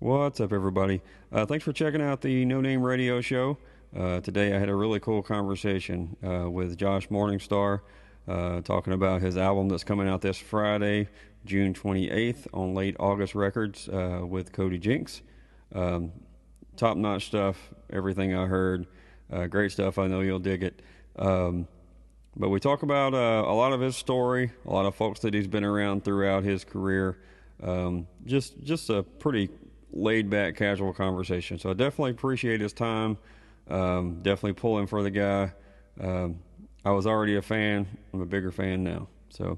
What's up, everybody? Thanks for checking out the No Name Radio Show. Today, I had a really cool conversation with Josh Morningstar, talking about his album that's coming out this Friday, June 28th, on Late August Records with Cody Jinks. Um, Top notch stuff, everything I heard. Great stuff. I know you'll dig it. Um, but we talk about a lot of his story, a lot of folks that he's been around throughout his career. Just a pretty laid back, casual conversation. So I definitely appreciate his time. Definitely pulling for the guy. Um, I was already a fan. I'm a bigger fan now. So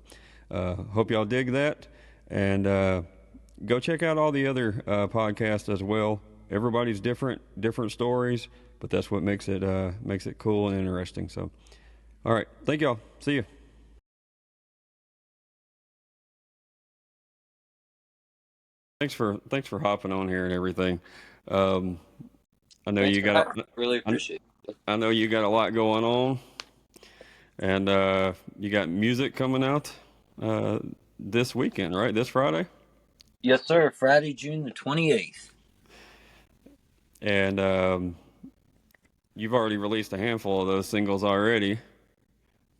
hope y'all dig that. And go check out all the other podcasts as well. Everybody's different stories, but that's what makes it cool and interesting. So, all right, thank y'all. See you. Thanks for hopping on here and everything. Um, I know Thanks you for got having me. Really I, appreciate it. I know you got a lot going on, and you got music coming out uh, this weekend, right? This Friday, Yes, sir. Friday, June the 28th. and you've already released a handful of those singles already.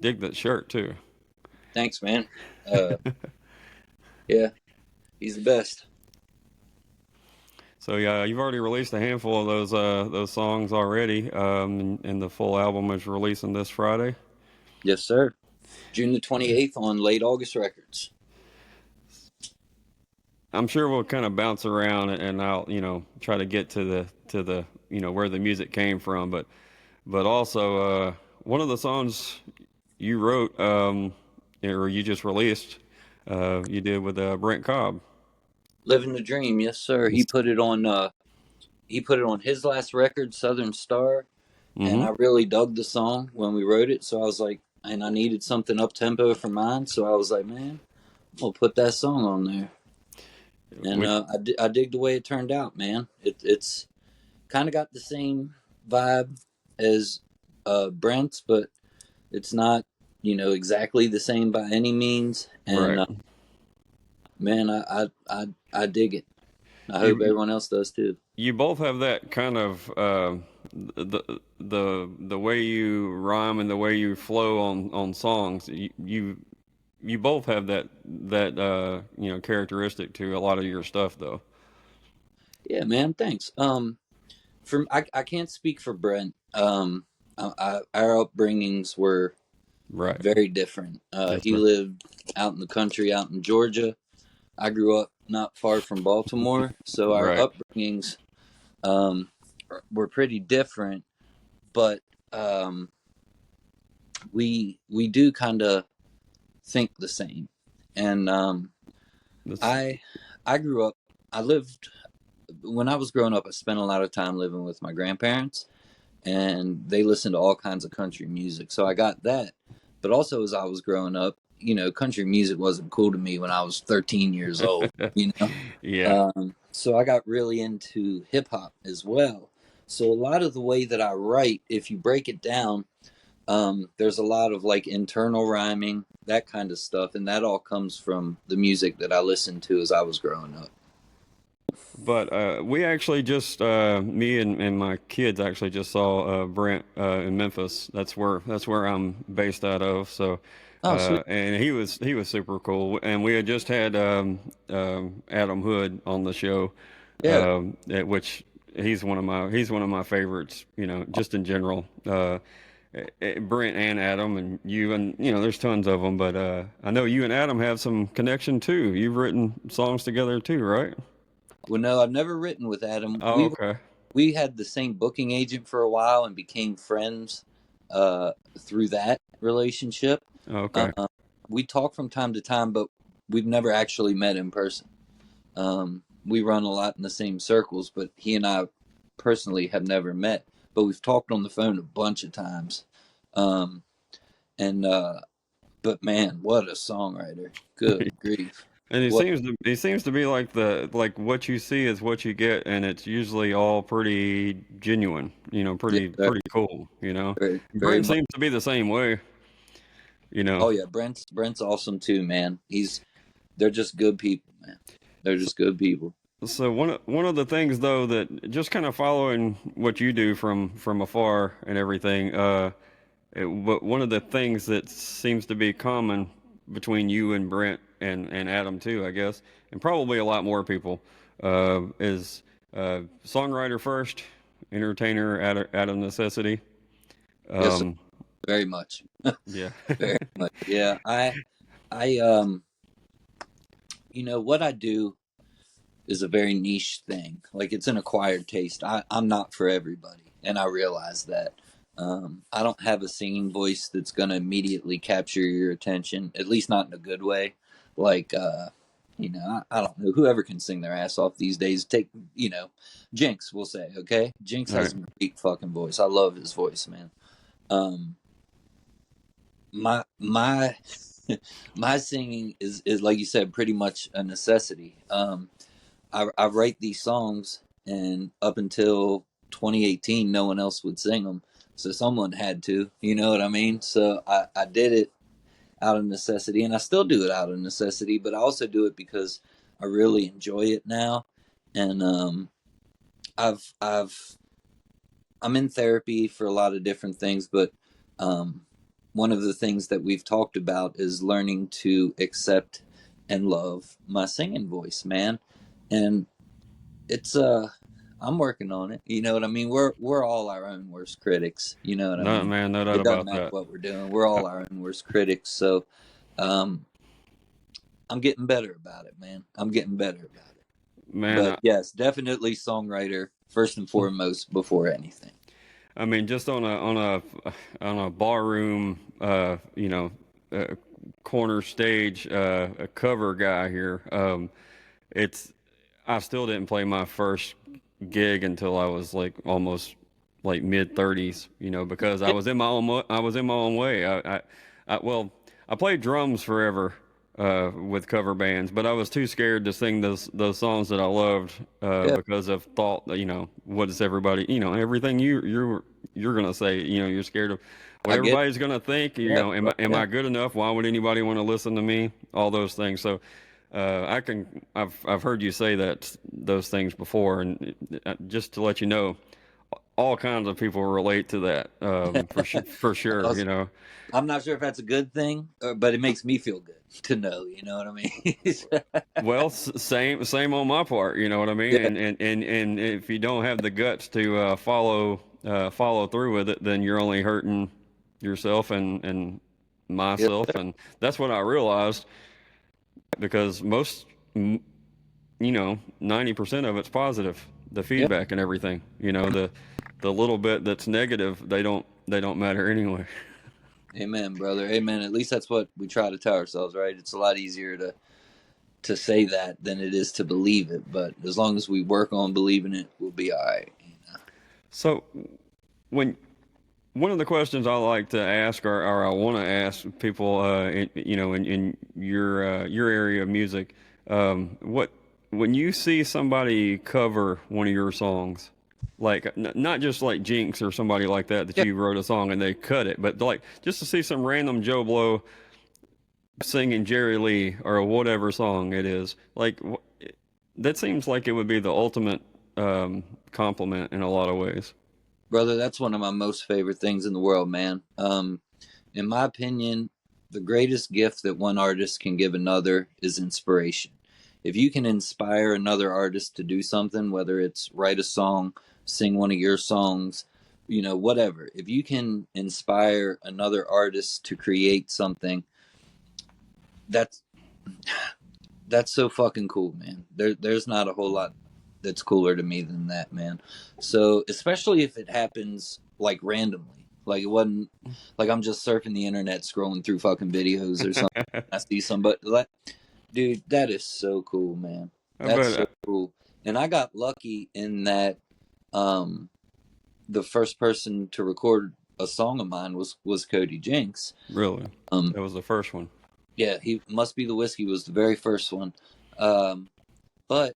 Dig that shirt too. Thanks, man. Uh, yeah, he's the best. So yeah, you've already released a handful of those songs already, and the full album is releasing this Friday. Yes, sir. June the 28th on Late August Records. I'm sure we'll kind of bounce around, and I'll try to get to the where the music came from, but also one of the songs you wrote, or you just released, you did with Brent Cobb. Living the Dream. Yes, sir. He put it on his last record, Southern Star, and Mm-hmm. I really dug the song when we wrote it. So I was like, and I needed something up tempo for mine, so I was like, man, we'll put that song on there. And Which I dig the way it turned out, man. It's kind of got the same vibe as Brent's, but it's not, exactly the same by any means. And right. man, I dig it. I hope You everyone else does too. you both have that kind of the way you rhyme and the way you flow on songs. You both have that characteristic to a lot of your stuff, though. Yeah, man. Thanks. I can't speak for Brent. Our upbringings were Right. very different. Yes, He sir. lived out in the country, out in Georgia. I grew up not far from Baltimore, so our Right. upbringings um, were pretty different. But um, we do kind of think the same. And That's I I grew up. I lived when I was growing up. I spent a lot of time living with my grandparents, and they listened to all kinds of country music. So I got that. But also, as I was growing up, country music wasn't cool to me when I was 13 years old. yeah. So I got really into hip hop as well. So a lot of the way that I write, if you break it down, there's a lot of like internal rhyming, that kind of stuff, and that all comes from the music that I listened to as I was growing up. But we actually just me and my kids actually just saw Brent in Memphis. That's where I'm based out of. So Oh, sweet. and he was super cool. And we had just had Adam Hood on the show, Yeah. which he's one of my favorites. Just in general. Brent and Adam and you, and there's tons of them, but I know you and Adam have some connection too. You've written songs together too, right? Well, no, I've never written with Adam. Oh, okay. We had the same booking agent for a while and became friends through that relationship. Okay. Uh, we talk from time to time, but we've never actually met in person. We run a lot in the same circles, but he and I personally have never met. But we've talked on the phone a bunch of times. Um, and but man, what a songwriter! Good grief! And he What? seems to he seems to be like what you see is what you get, and it's usually all pretty genuine. Yeah, Pretty cool. very, very Brent much. seems to be the same way. You know. Oh yeah, Brent's awesome too, man. They're just good people, man. They're just good people. So one of the things though that just kind of following what you do from afar and everything, but one of the things that seems to be common between you and Brent and Adam too, I guess, and probably a lot more people, is songwriter first, entertainer out of necessity. Yes, sir. Um, Very much. yeah. Very much. Yeah. I what I do is a very niche thing. Like it's an acquired taste. I'm not for everybody, and I realize that. I don't have a singing voice that's going to immediately capture your attention, at least not in a good way. Like, I don't know. Whoever can sing their ass off these days, Jinx, we'll say, okay? Jinx All has right. a great fucking voice. I love his voice, man. Um, my my singing is like you said, pretty much a necessity. I write these songs, and up until 2018, no one else would sing them. So someone had to, you know what I mean? So I did it out of necessity, and I still do it out of necessity, but I also do it because I really enjoy it now. And I've I'm in therapy for a lot of different things, but um, one of the things that we've talked about is learning to accept and love my singing voice, man. And it's I'm working on it. You know what I mean? We're all our own worst critics. You know what I No, mean? man, no doubt It doesn't about matter that. what we're doing. We're Uh, all our own worst critics. So um, I'm getting better about it, man. I'm getting better about it. Man, But yes, definitely songwriter first and foremost before anything. I mean, just on a barroom, uh, corner stage, a cover guy here. It's I still didn't play my first gig until I was like almost like mid 30s. Because Yeah, I was in my own way. Well, I played drums forever with cover bands, but I was too scared to sing those songs that I loved yeah, because of thought. What is everybody? Everything you're gonna say. You're scared of what I get it. everybody's gonna think. Yeah, Am bro. am Yeah, I good enough? Why would anybody want to listen to me? All those things. So I've heard you say those things before, and just to let you know, all kinds of people relate to that for sure. awesome. I'm not sure if that's a good thing, but it makes me feel good to know. You know what I mean? Well, same on my part. You know what I mean. Yeah, And if you don't have the guts to follow through with it, then you're only hurting yourself and yeah, myself. And that's what I realized because 90% of it's positive, the yeah. feedback and everything. The little bit that's negative, they don't matter anyway. Amen, brother. Amen. At least that's what we try to tell ourselves, right? It's a lot easier to say that than it is to believe it. But as long as we work on believing it, we'll be all right. So when one of the questions I like to ask, or I want to ask people, in your area of music, what when you see somebody cover one of your songs, like not just like Jinx or somebody like that Yeah, you wrote a song and they cut it, but like just to see some random Joe Blow singing Jerry Lee or whatever song it is, like that seems like it would be the ultimate compliment in a lot of ways. brother, that's one of my most favorite things in the world, man. In my opinion, the greatest gift that one artist can give another is inspiration. If you can inspire another artist to do something, whether it's write a song, sing one of your songs, whatever, if you can inspire another artist to create something, that's that's so fucking cool, man. There's not a whole lot that's cooler to me than that, man. So especially if it happens like randomly, like it wasn't like I'm just surfing the internet scrolling through fucking videos or something. I see somebody like, dude, that is so cool, man. I That's bet. so cool. And I got lucky in that um the first person to record a song of mine was Cody Jinks. Really, Um that was the first one. yeah, he must be the whiskey was the very first one. Um but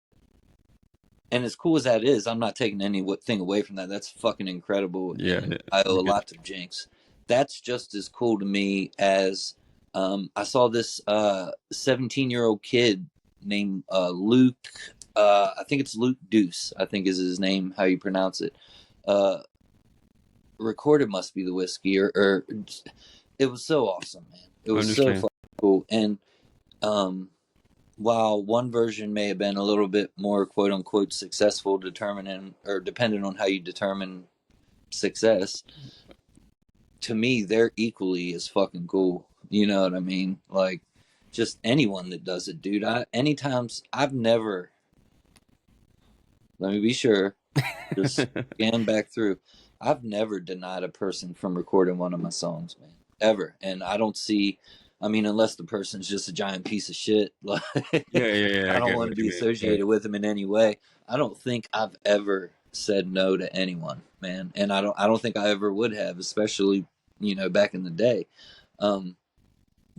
and as cool as that is, I'm not taking anything away from that. That's fucking incredible, Yeah, and yeah, I owe a yeah. lot to Jinx. That's just as cool to me as I saw this 17-year-old kid named Luke. I think it's Luke Deuce, I think is his name, how you pronounce it. Uh, Recorded Must Be the Whiskey, or it was so awesome, man. It I was so understand. fucking cool. And um, while one version may have been a little bit more quote unquote successful, determining or depending on how you determine success, to me, they're equally as fucking cool. You know what I mean? Like, just anyone that does it, dude. I've never, let me be sure, just scan back through. I've never denied a person from recording one of my songs, man, ever. And I don't see, I mean, unless the person's just a giant piece of shit, like Yeah, yeah, yeah. I I don't get want to what you be mean. Yeah. associated with them in any way. I don't think I've ever said no to anyone, man, and I don't think I ever would have, especially back in the day. Um,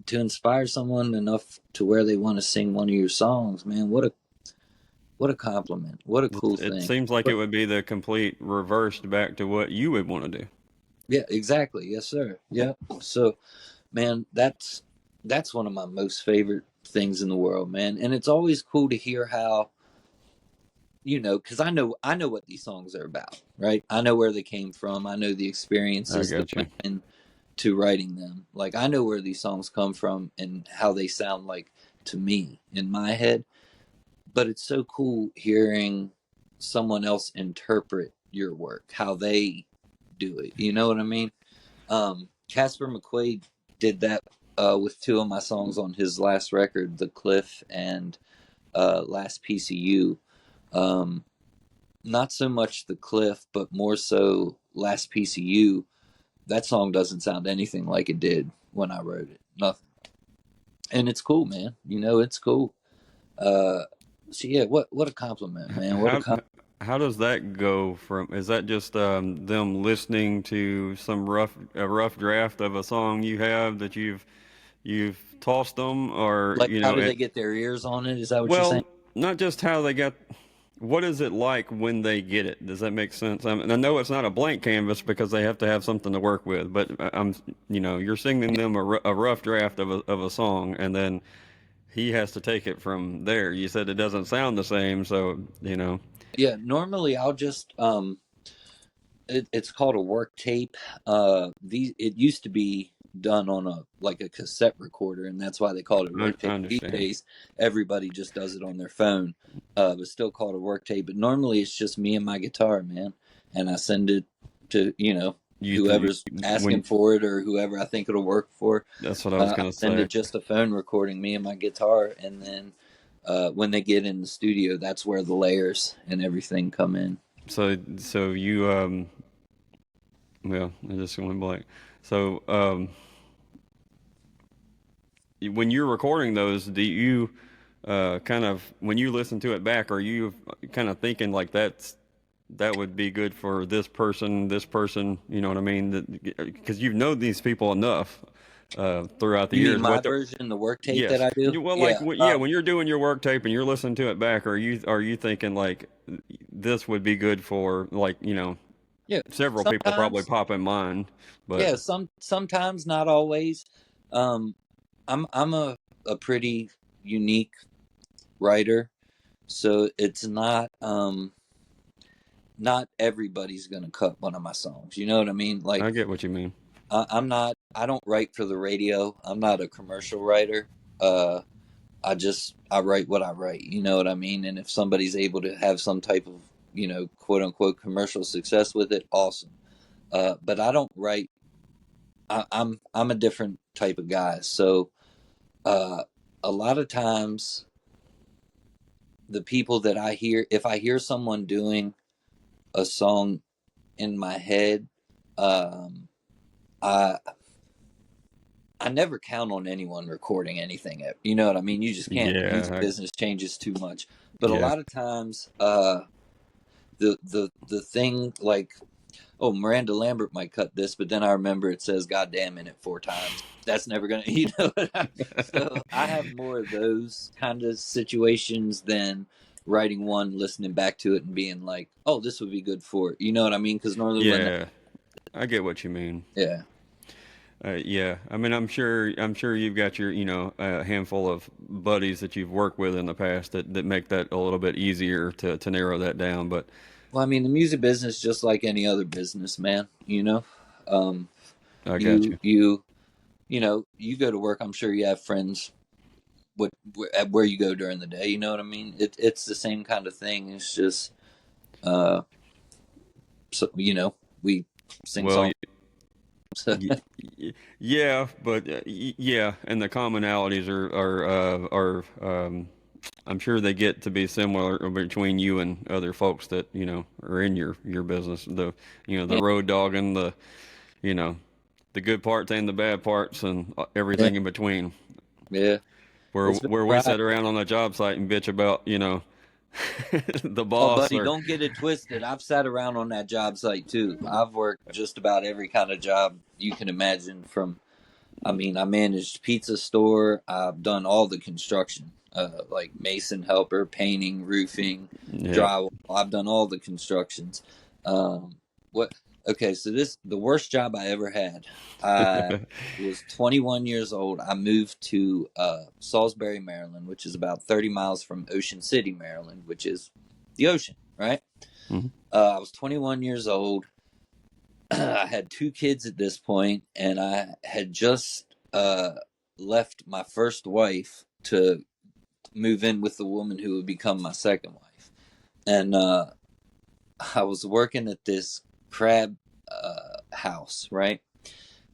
to inspire someone enough to where they want to sing one of your songs, man, what a compliment, what a cool It thing. seems like it But would be the complete reverse back to what you would want to do. yeah, exactly, yes, sir. Yeah. So, man, that's one of my most favorite things in the world, man, and it's always cool to hear how because I know what these songs are about, right? I know where they came from. I know the I experiences that got you. went into writing them. Like I know where these songs come from and how they sound like to me in my head. But it's so cool hearing someone else interpret your work, how they do it. You know what I mean? Casper McQuaid did that with two of my songs on his last record, The Cliff and Last Piece of You. Um, Not so much The Cliff, but more so Last Piece of You. That song doesn't sound anything like it did when I wrote it. Nothing. And it's cool, man. It's cool. Uh, so yeah, what a compliment, man. What a How compliment. how does that go from? Is that just them listening to some rough draft of a song you have that you've tossed them, or Like, how do they get their ears on it? Is that what you're saying? well, not just how they got. What is it like when they get it? Does that make sense? I know it's not a blank canvas because they have to have something to work with, but you're singing them a rough draft of a song, and then he has to take it from there. You said it doesn't sound the same, so Yeah, normally I'll just it's called a work tape. These it used to be done on a cassette recorder, and that's why they called it work I tape. These understand. days, everybody just does it on their phone, but still called a work tape. But normally, it's just me and my guitar, man, and I send it to You th- whoever's asking when for it or whoever I think it'll work for. That's what I was I gonna send say. it just a phone recording, me and my guitar, and then when they get in the studio, that's where the layers and everything come in. So you well, I just went blank. So when you're recording those, do you kind of when you listen to it back, are you kind of thinking like that would be good for this person? You know what I mean? Because you've known these people enough throughout the You mean years. my What the version, the work tape that Yes. I do? Well, like, Yeah. yeah, when you're doing your work tape and you're listening to it back, are you thinking like this would be good for like Yeah. several people probably Sometimes. pop in mind, but Yeah. Sometimes, not always. Um, I'm a pretty unique writer, so it's not everybody's gonna cut one of my songs. You know what I mean? Like I get what you mean. I'm not. I don't write for the radio. I'm not a commercial writer. Uh, I write what I write. You know what I mean? And if somebody's able to have some type of quote unquote commercial success with it, awesome. But I don't write. I'm a different type of guy. So uh, a lot of times, the people that I hear, if I hear someone doing a song in my head, um, I I never count on anyone recording anything. You know what I mean? You just can't. Music Yeah, business changes too much. But a yeah. lot of times, the thing like, oh, Miranda Lambert might cut this, but then I remember it says "goddamn" in it 4 times. That's never gonna, So I have more of those kind of situations than writing one, listening back to it, and being like, "Oh, this would be good for it." You know what I mean? Because normally when that, Yeah, I get what you mean. yeah, Yeah, I mean, I'm sure you've got your, a handful of buddies that you've worked with in the past that make that a little bit easier to narrow that down. But Well, I mean, the music business, just like any other business, man. Um, I got you you. you you go to work. I'm sure you have friends. At where you go during the day, you know what I mean. It's the same kind of thing. It's just uh, so we sing Well, songs. y- yeah, but yeah, and the commonalities are I'm sure they get to be similar between you and other folks that are in your business. The Yeah, road dogging, you know the good parts and the bad parts and yeah, everything in between. yeah. Where It's been where a we ride. sit around on the job site and bitch about the Oh, boss buddy, or don't get it twisted. I've sat around on that job site too. I've worked just about every kind of job you can imagine. I mean, I managed pizza store. I've done all the construction, like mason helper, painting, roofing, yeah. drywall. I've done all the constructions. Um, what? Okay, so the worst job I ever had. I was 21 years old. I moved to Salisbury, Maryland, which is about 30 miles from Ocean City, Maryland, which is the ocean, right? Mhm. I was 21 years old. I had two kids at this point, and I had just left my first wife to move in with the woman who would become my second wife. And I was working at this crab house, right?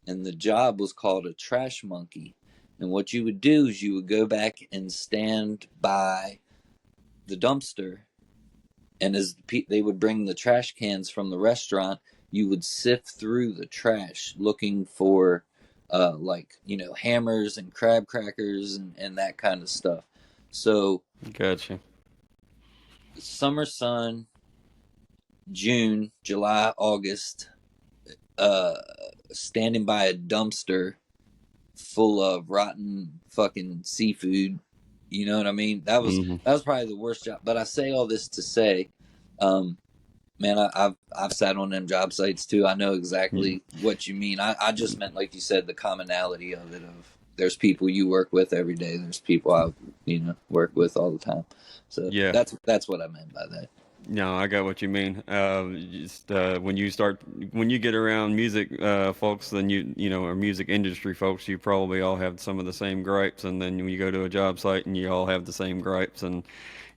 And the job was called a trash monkey. And what you would do is you would go back and stand by the dumpster, and as they would bring the trash cans from the restaurant, you would sift through the trash looking for like hammers and crab crackers and that kind of stuff. So Gotcha. summer sun, June, July, August, uh standing by a dumpster full of rotten fucking seafood. You know what I mean? That was Hmm. that was probably the worst job. But I say all this to say, um, man, I've sat on them job sites too. I know exactly what you mean. I just meant, like you said, the commonality of it. Of there's people you work with every day. There's people I work with all the time. So Yeah. that's what I meant by that. No, I got what you mean. Just when you get around music folks, then or music industry folks, you probably all have some of the same gripes, and then when you go to a job site and you all have the same gripes, and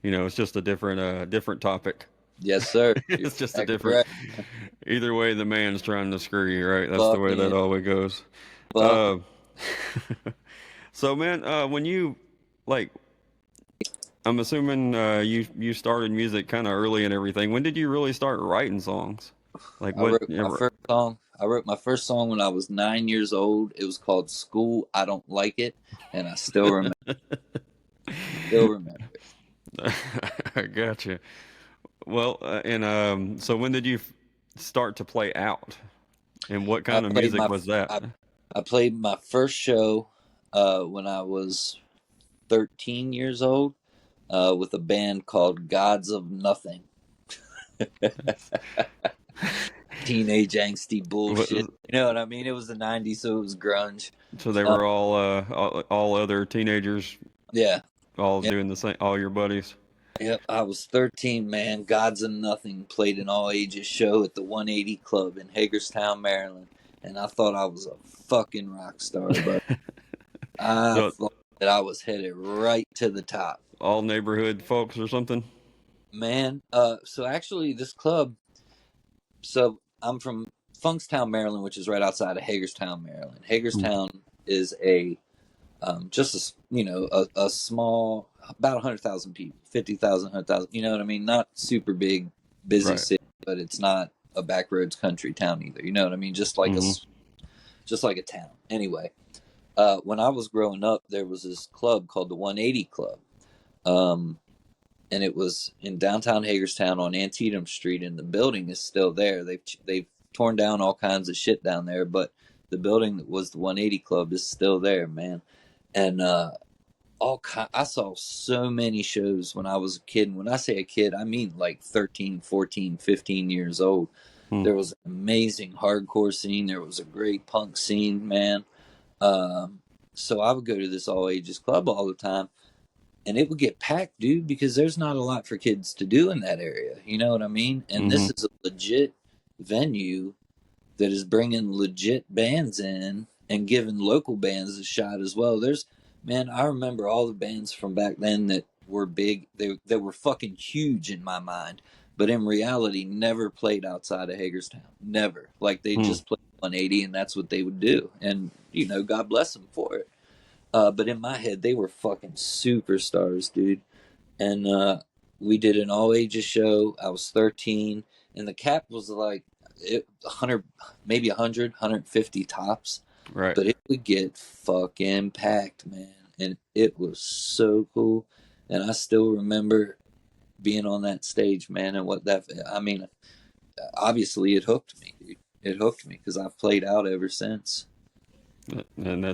it's just a different topic. Yes, sir. You're It's just a exactly different. right. Either way, the man's trying to screw you, right? That's the Fuck way that yeah, always goes. fuck. Uh, so man, when you like, I'm assuming you started music kind of early and everything. When did you really start writing songs? Like I what? wrote my first song. I wrote my first song when I was 9 years old. It was called "School I Don't Like It," and I still remember it. I gotcha. Well, and so when did you start to play out? And what I kind of played music my was that? I, I played my first show when I was 13 years old with a band called Gods of Nothing. Teenage angsty bullshit. What- You know what I mean? It was the 90s, so it was grunge. So they Uh, were all other teenagers, yeah. all Yep. doing the same, all your buddies. Yep. I was 13, man. Gods of Nothing played an all ages show at the 180 Club in Hagerstown, Maryland. And I thought I was a fucking rock star, but I So thought that I was headed right to the top. all neighborhood folks or something. Man, so actually, this club. So I'm from Funkstown, Maryland, which is right outside of Hagerstown, Maryland. Mm. Hagerstown is a just a small, about 100,000 people, 50,000, 100,000. You know what I mean? Not super big, busy Right. city, but it's not a backroads country town either. You know what I mean? Hmm. Just like a town. Anyway, when I was growing up, there was this club called the 180 Club. Um, and it was in downtown Hagerstown on Antietam Street, and the building is still there. They've torn down all kinds of shit down there, but the building that was the 180 Club is still there, man. And I saw so many shows when I was a kid. And when I say a kid, I mean like 13, 14, 15 years old. There was an amazing hardcore scene. There was a great punk scene, man. Um, so I would go to this all ages club all the time, and it would get packed, dude, because there's not a lot for kids to do in that area. You know what I mean? And Mm-hmm. this is a legit venue that is bringing legit bands in and giving local bands a shot as well. Man, I remember all the bands from back then that were big. They were fucking huge in my mind, but in reality, never played outside of Hagerstown. Never. Like they Hmm. just played 180, and that's what they would do. And God bless them for it. But in my head, they were fucking superstars, dude. And we did an all ages show. I was 13, and the cap was like 100, maybe 100, 150 tops, Right. but it would get fucking packed, man. And it was so cool. And I still remember being on that stage, man. And I mean, obviously it hooked me, dude. It hooked me because I've played out ever since. And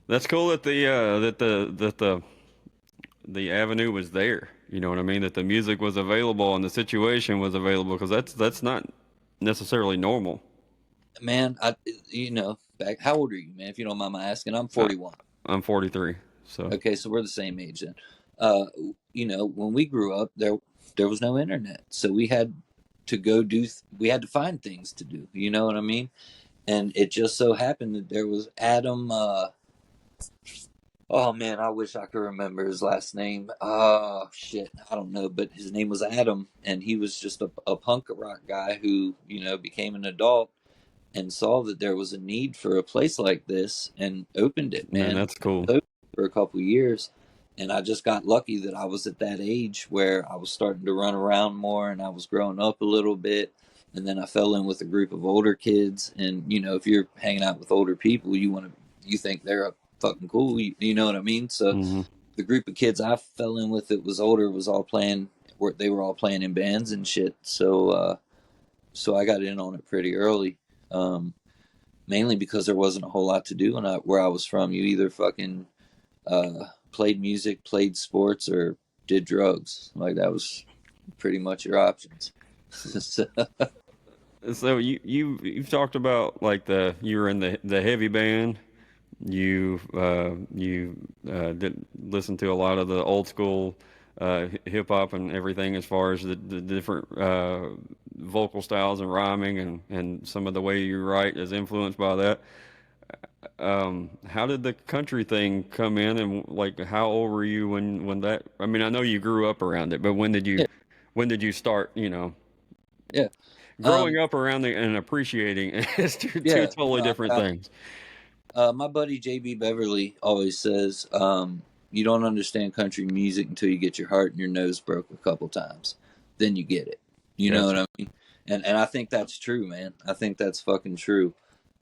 that's cool that the avenue was there. You know what I mean? That the music was available and the situation was available, because that's not necessarily normal. Man, how old are you, man? If you don't mind my asking, I'm Uh, 41. I'm 43, so Okay, so we're the same age then. Uh, when we grew up, there was no internet, so we had to we had to find things to do. You know what I mean? And it just so happened that there was Adam. Oh man, I wish I could remember his last name. Oh shit, I don't know, but his name was Adam, and he was just a punk rock guy who became an adult and saw that there was a need for a place like this and opened it, man, man. that's cool. Opened it for a couple of years, and I just got lucky that I was at that age where I was starting to run around more and I was growing up a little bit. And then I fell in with a group of older kids, and if you're hanging out with older people, you think they're fucking cool, you know what I mean? So Hmm. the group of kids I fell in with that was older was all playing, they were all playing in bands and shit. So I got in on it pretty early. Um, Mainly because there wasn't a whole lot to do where I was from. You either fucking played music, played sports, or did drugs. Like that was pretty much your options. So, So you've talked about like you were in the heavy band. You did listen to a lot of the old school hip hop and everything, as far as the different vocal styles and rhyming, and some of the way you write is influenced by that. How did the country thing come in, and like how old were you when that? I mean, I know you grew up around it, but yeah, when did you start? yeah, Growing up around it and appreciating is two yeah. totally No, I different got things. my buddy JB Beverly always says, "You don't understand country music until you get your heart and your nose broke a couple times, then you get it." You know what Gotcha. I mean? And I think that's true, man. I think that's fucking true.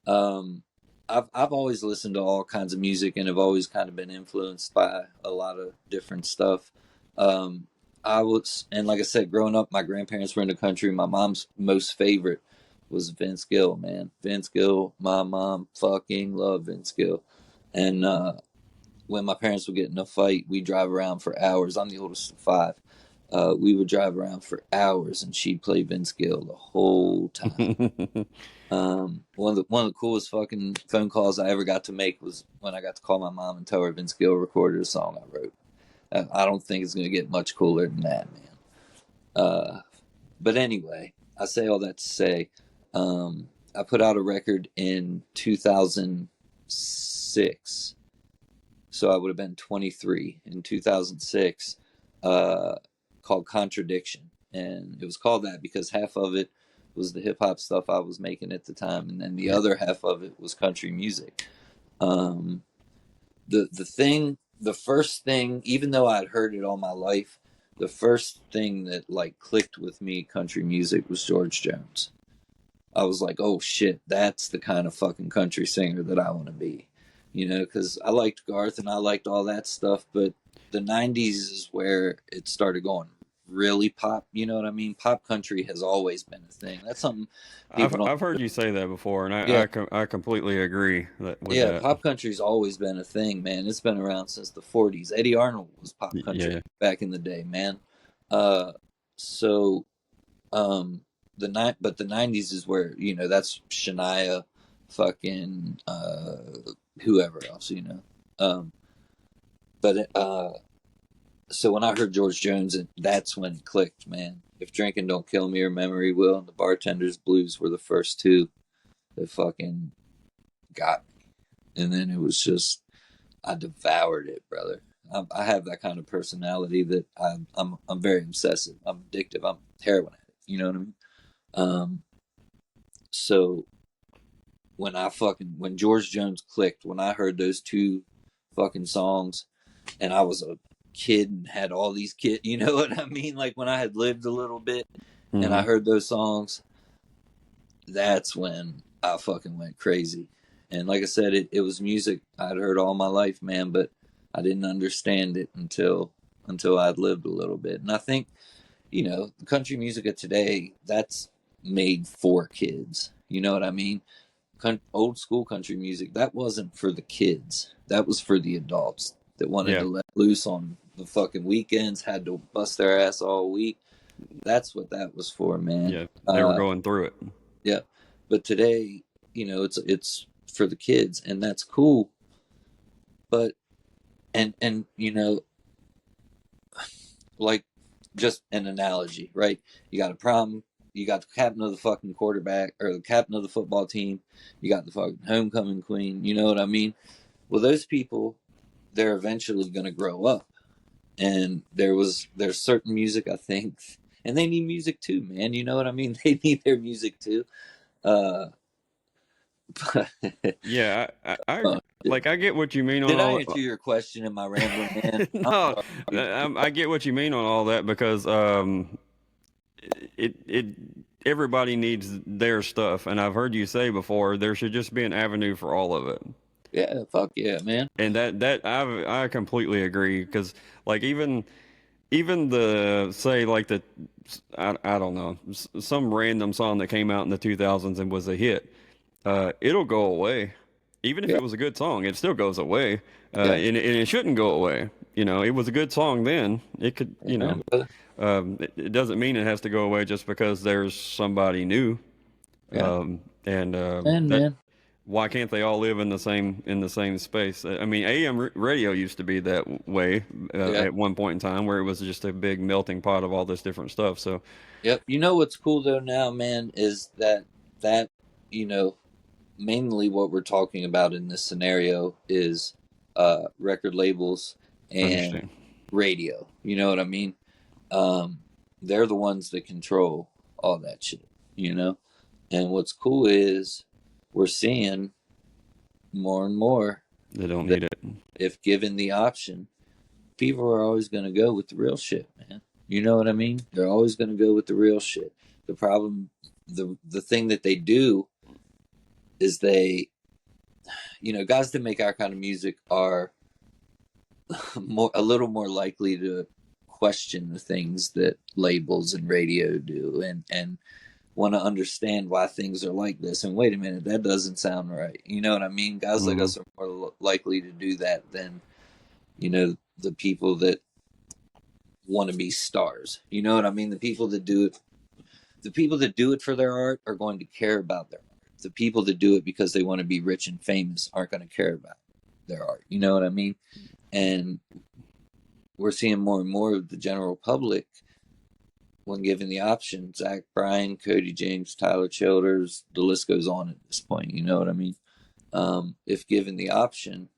Um, I've always listened to all kinds of music and have always kind of been influenced by a lot of different stuff. Um, and like I said, growing up, my grandparents were in the country. My mom's most favorite was Vince Gill, man. Vince Gill, my mom fucking loved Vince Gill. And when my parents would get in a fight, we drive around for hours. I'm the oldest of five. We would drive around for hours, and she'd play Vince Gill the whole time. One of the coolest fucking phone calls I ever got to make was when I got to call my mom and tell her Vince Gill recorded a song I wrote. I don't think it's going to get much cooler than that, man. Uh, but anyway, I say all that to say, I put out a record in 2006, so I would have been 23 in 2006, uh, called Contradiction, and it was called that because half of it was the hip hop stuff I was making at the time, and then the Yeah. other half of it was country music. Um, the first thing, even though I'd heard it all my life, the first thing that like clicked with me country music was George Jones. I was like, oh shit, that's the kind of fucking country singer that I want to be. Because I liked Garth and I liked all that stuff, but the 90s is where it started going really pop. You know what I mean? Pop country has always been a thing. That's something I've people don't. I've heard you say that before, and Yeah, I completely agree with yeah, that. pop country's always been a thing, man. It's been around since the 40s. Eddie Arnold was pop country Yeah. back in the day, man. Uh, so um, but the '90s is where that's Shania, fucking whoever else, but so when I heard George Jones, that's when it clicked, man. If Drinking Don't Kill Me or Memory Will and the Bartender's Blues were the first two that fucking got me. And then it was just, I devoured it, brother. I have that kind of personality that I'm very obsessive. I'm addictive. I'm heroin addict. You know what I mean? Um, so when George Jones clicked, when I heard those two fucking songs, and I was a kid and had all these kids, you know what I mean? Like when I had lived a little bit and I heard those songs, that's when I fucking went crazy. And like I said, it was music I'd heard all my life, man, but I didn't understand it until I'd lived a little bit. And I think, the country music of today, that's made for kids. You know what I mean? Old school country music, that wasn't for the kids. That was for the adults that wanted Yeah. to let loose on the fucking weekends, had to bust their ass all week. That's what that was for, man. Yeah. They were going through it. Yeah. But today, it's for the kids, and that's cool. But and like just an analogy, right? You got a problem. You got the captain of the fucking quarterback or the captain of the football team. You got the fucking homecoming queen. You know what I mean? Well, those people, they're eventually going to grow up, and there's certain music, I think, and they need music too, man. You know what I mean? They need their music too. Uh, Yeah, oh, I get what you mean on did I all. answer your question? Am I rambling, man? I'm No, sorry. I get what you mean on all that because it everybody needs their stuff, and I've heard you say before there should just be an avenue for all of it. Yeah, fuck yeah, man. And I completely agree because like even the say like the I don't know some random song that came out in the 2000s and was a hit, it'll go away. Even if Yeah, it was a good song, it still goes away, yeah, and it shouldn't go away. It was a good song then. It could, amen, brother. it doesn't mean it has to go away just because there's somebody new. Yeah, And and that man, why can't they all live in the same space? I mean, AM radio used to be that way yeah, at one point in time, where it was just a big melting pot of all this different stuff. So, yep. You know what's cool though now, man, is that you know mainly what we're talking about in this scenario is record labels and understand. radio. You know what I mean? Um, they're the ones that control all that shit. You know, and what's cool is we're seeing more and more They don't that need it. if given the option, people are always going to go with the real shit, man. You know what I mean? They're always going to go with the real shit. The problem, the thing that they do is guys that make our kind of music are a little more likely to question the things that labels and radio do, and want to understand why things are like this. And wait a minute, that doesn't sound right. You know what I mean? Guys like Hmm. us are more likely to do that than the people that want to be stars. You know what I mean? The people that do it for their art are going to care about their art. The people that do it because they want to be rich and famous aren't going to care about their art. You know what I mean? And we're seeing more and more of the general public, when given the option, Zach Bryan, Cody James, Tyler Childers, the list goes on at this point. You know what I mean? If given the option,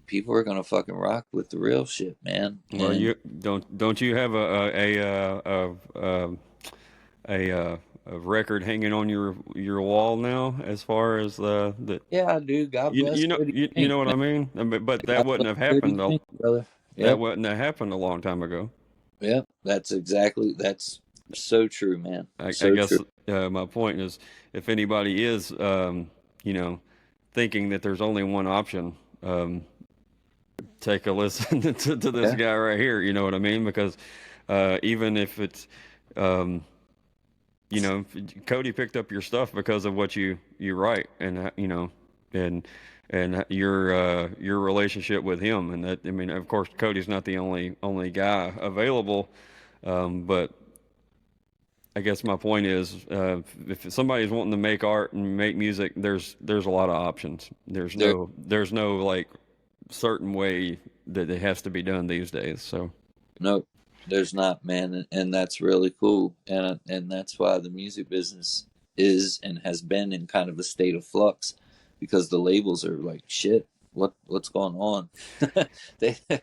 people are gonna fucking rock with the real shit, man. Well, And you don't you have a record hanging on your wall now as far as the yeah, dude, God you bless you know Cody you James, know what man. I mean? But that God wouldn't bless have Cody happened. James, brother. That Yep, wouldn't have happened a long time ago. yep. That's so true, man. I So guess true. my point is, if anybody is, you know, thinking that there's only one option, take a listen to this Yeah, guy right here. You know what I mean? Because even if it's, um, Cody picked up your stuff because of what you write, and and your relationship with him, and that I mean, of course, Cody's not the only guy available, but I guess my point is, if somebody's wanting to make art and make music, there's a lot of options. There, There's no like certain way that it has to be done these days. So no, there's not, man, and that's really cool, and that's why the music business is and has been in kind of a state of flux, because the labels are like, shit, what's going on? They I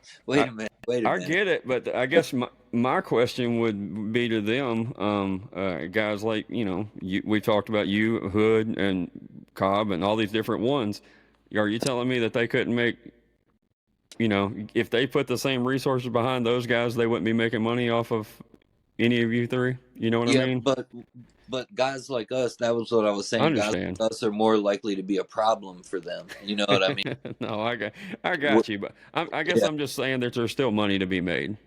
wait a I minute. get it, but I guess my question would be to them, guys like we talked about you, Hood, and Cobb, and all these different ones. Are you telling me that they couldn't make, if they put the same resources behind those guys, they wouldn't be making money off of any of you three? You know what I Yeah, mean? but guys like us, that was what I was I saying. Guys understand. like us are more likely to be a problem for them. You know what I mean? No, I Wh- got you, but I guess Yeah. I'm just saying that there's still money to be made.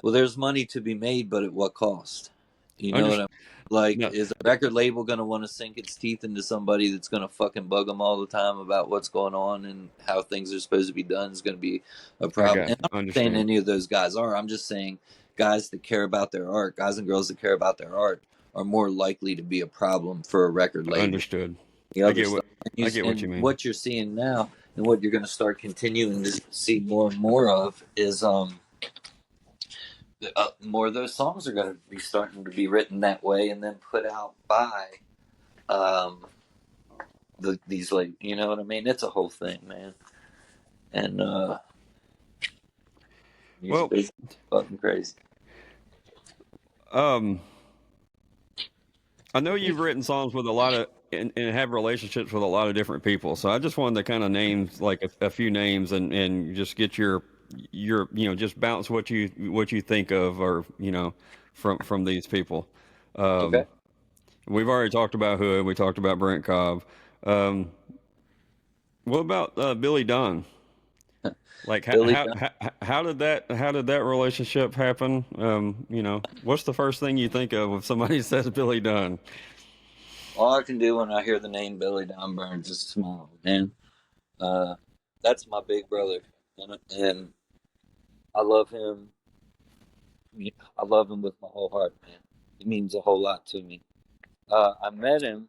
Well, there's money to be made, but at what cost? You know what I Understand? mean? Like, No, is a record label going to want to sink its teeth into somebody that's going to fucking bug them all the time about what's going on and how things are supposed to be done is going to be a I problem. got And you. I'm not saying Understand. any of those guys are. I'm just saying guys that care about their art, guys and girls that care about their art, are more likely to be a problem for a record label. Understood. The I other get stuff, what I get what you and mean. what you're seeing now, and what you're going to start continuing to see more and more of is more of those songs are going to be starting to be written that way and then put out by um, these like, you know what I mean? It's a whole thing, man. And music Well, is fucking crazy. um, I know you've written songs with a lot of and have relationships with a lot of different people. So I just wanted to kind of name like a few names and just get your just bounce what you think of or from these people. Okay, Um, we've already talked about Hood. We talked about Brent Cobb. Um, what about Billy Dunn? Like Billy. how did that relationship happen? What's the first thing you think of when somebody says Billy Dunn? All I can do when I hear the name Billy Don Burns is smile, man. Uh, that's my big brother, and I love him. I love him with my whole heart, man. He means a whole lot to me. I met him.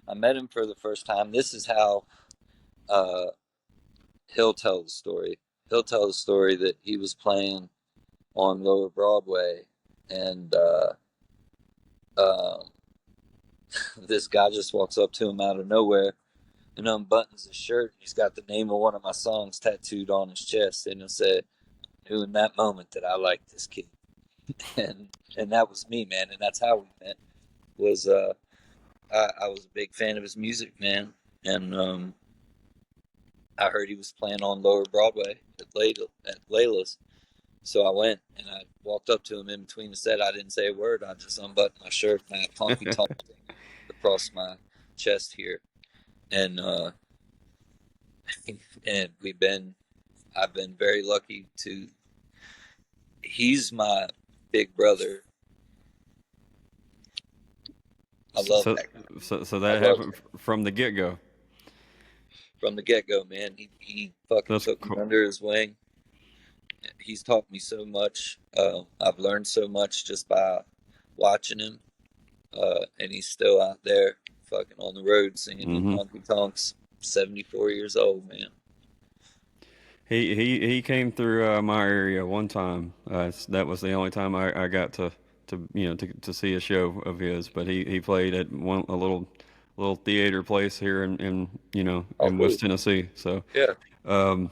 I met him for the first time. This is how uh, he'll tell the story. He'll tell the story that he was playing on Lower Broadway, and um, this guy just walks up to him out of nowhere and unbuttons his shirt. He's got the name of one of my songs tattooed on his chest, and he said, "Knew in that moment that I liked this kid," and that was me, man. And that's how we met. Was I was a big fan of his music, man, and I heard he was playing on Lower Broadway at Layla's. So I went and I walked up to him in between the set. I didn't say a word. I just unbuttoned my shirt and I had honky tonk across my chest here. And and I've been very lucky to. He's my big brother. I love So, that guy. so I that love happened him from the get go. from the get go, man. He fucking That's took me cool. under his wing. He's taught me so much. I've learned so much just by watching him. And he's still out there, fucking on the road singing in Hmm. honky tonks. 74 years old, man. He came through my area one time. That was the only time I got to see a show of his. But he played at a little theater place here Oh, in cool. West Tennessee. So Yeah, um,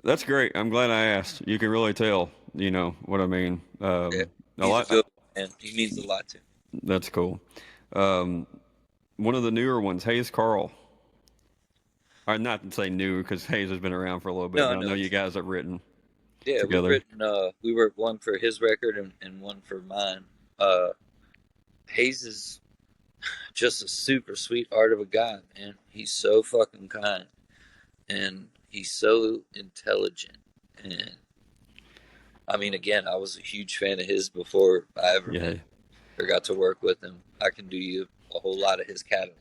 that's great. I'm glad I asked. You can really tell. You know what I mean. yeah. A He's a lot. good man. He means a lot to me. That's cool. Um, one of the newer ones, Hayes Carl. Or not to say new because Hayes has been around for a little bit, No, but I no. know you guys have written Yeah, together. we wrote one for his record and one for mine. Uh, Hayes is just a super sweetheart of a guy, man. He's so fucking kind and he's so intelligent. And I mean, again, I was a huge fan of his before I ever met Yeah. him or got to work with him. I can do you a whole lot of his catalog.